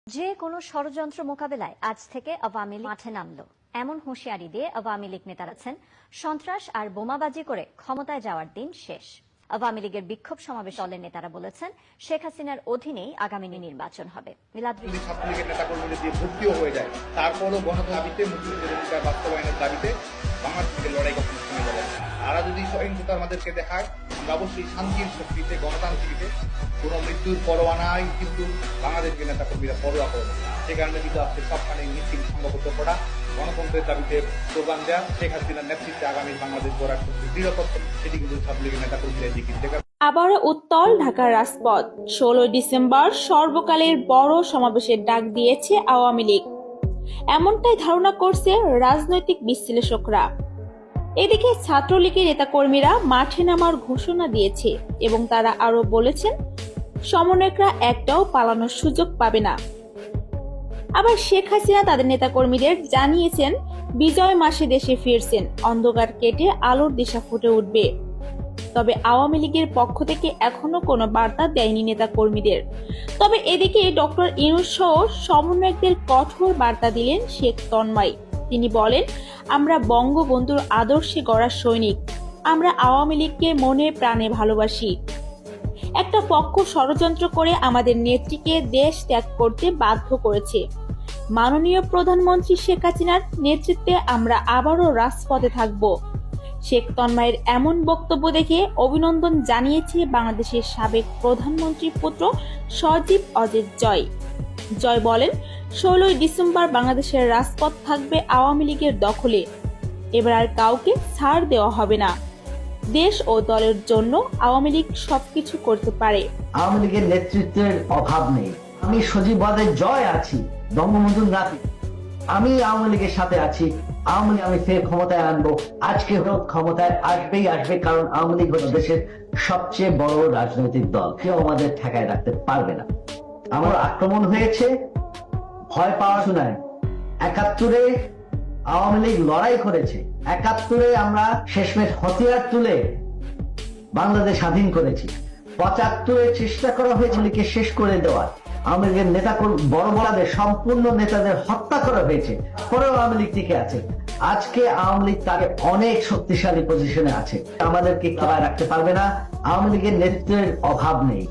যে কোনো ষড়যন্ত্র মোকাবেলায় আজ থেকে আওয়ামী লীগ মাঠে নামলো, এমন হুঁশিয়ারি দিয়ে আওয়ামী লীগ নেতারা আছেন সন্ত্রাস আর বোমাবাজি করে ক্ষমতায় যাওয়ার দিন শেষ। আওয়ামী লীগের বিক্ষোভ সমাবেশ দলের নেতারা বলেছেন শেখ হাসিনার অধীনেই আগামী নির্বাচন হবে। ছাত্রলীগের নেতাকর্মীদের দিয়ে ভর্তিও হয়ে যায়, তারপরও গণদাবিতে মুক্তিযুদ্ধের অধিকার বাস্তবায়নের দাবিতে বাংলাদেশের লড়াই কখনো থেমে যাবে না। তারা যদি সহিংসতা আমাদেরকে দেখায়, আমরা অবশ্যই শান্তির শক্তিতে, গণতান্ত্রিকতে কোনো মৃত্যুর পরোয়া নাই, কিন্তু বাংলাদেশের নেতাকর্মীরা পরোয়া করে না। সে কারণে কিন্তু আজকে সবখানে মিছিল সংঘবদ্ধ করা, গণতন্ত্রের দাবিতে স্লোগান দেওয়া, শেখ হাসিনার নেতৃত্বে আগামী বাংলাদেশ গড়ার দৃঢ়পত্র, সেটি কিন্তু ছাত্রলীগের নেতাকর্মীরা দিকে আবারও উত্তাল ঢাকার রাজপথ। 16 ডিসেম্বর সর্বকালের বড় সমাবেশের ডাক দিয়েছে আওয়ামী লীগ, এমনটাই ধারণা করছে রাজনৈতিক বিশ্লেষকরা। এদিকে ছাত্রলীগের নেতাকর্মীরা মাঠে নামার ঘোষণা দিয়েছে এবং তারা আরো বলেছেন সমন্বয়করা একটাও পালানোর সুযোগ পাবে না। আবার শেখ হাসিনা তাদের নেতাকর্মীদের জানিয়েছেন বিজয় মাসে দেশে ফিরছেন, অন্ধকার কেটে আলোর দিশা ফুটে উঠবে। তবে আওয়ামী লীগের পক্ষ থেকে এখনো কোনো বার্তা দেয়নি নেতা কর্মীদের। তবে এদিকে ডক্টর ইউনূস সহ সমন্বয়কদের কঠোর বার্তা দিলেন শেখ তন্ময়। তিনি বলেন, আমরা বঙ্গবন্ধুর আদর্শে গড়া সৈনিক, আমরা আওয়ামী লীগকে মনে প্রাণে ভালোবাসি। একটা পক্ষ ষড়যন্ত্র করে আমাদের নেত্রীকে দেশ ত্যাগ করতে বাধ্য করেছে। মাননীয় প্রধানমন্ত্রী শেখ হাসিনার নেতৃত্বে আমরা আবারও রাজপথে থাকব। শেখ তন্ময়ের এমন বক্তব্য দেখে অভিনন্দন জানিয়েছে বাংলাদেশের সাবেক প্রধানমন্ত্রীর পুত্র সজীব অজিত জয়। জয় বলেন, 16 ডিসেম্বর বাংলাদেশের রাজপথ থাকবে আওয়ামী লীগের দখলে। এবার আর কাউকে ছাড় দেওয়া হবে না। দেশ ও দলের জন্য আওয়ামী লীগ সবকিছু করতে পারে। আওয়ামী লীগের নেতৃত্বের অভাব নেই। আমি সজীব অজিত জয় আছি, বঙ্গবন্ধুর নাতি। আমি আওয়ামী লীগের সাথে আছি। আওয়ামী লীগ আমি ফের ক্ষমতায় আনবো। আজকে হোক ক্ষমতায় আসবে, কারণ আওয়ামী লীগ হলো দেশের সবচেয়ে বড় রাজনৈতিক দল। কেউ আমাদের ঠেকায় রাখতে পারবে না। আমার আক্রমণ হয়েছে, ভয় পাওয়া শোনায়। 71-এ আওয়ামী লীগ লড়াই করেছে। 71-এ আমরা শেষমেশ হাতিয়ার তুলে বাংলাদেশ স্বাধীন করেছি। 75-এ চেষ্টা করা হয়েছে লীগকে শেষ করে দেওয়ার। আওয়ামী লীগের নেতা বড় বড়দের সম্পূর্ণ নেতাদের হত্যা করা হয়েছে, পরেও আওয়ামী লীগ টিকে আছে। আজকে আওয়ামী লীগ তাকে অনেক শক্তিশালী পজিশনে আছে। আমাদেরকে রাখতে পারবে না। আওয়ামী লীগের নেতৃত্বের অভাব নেই।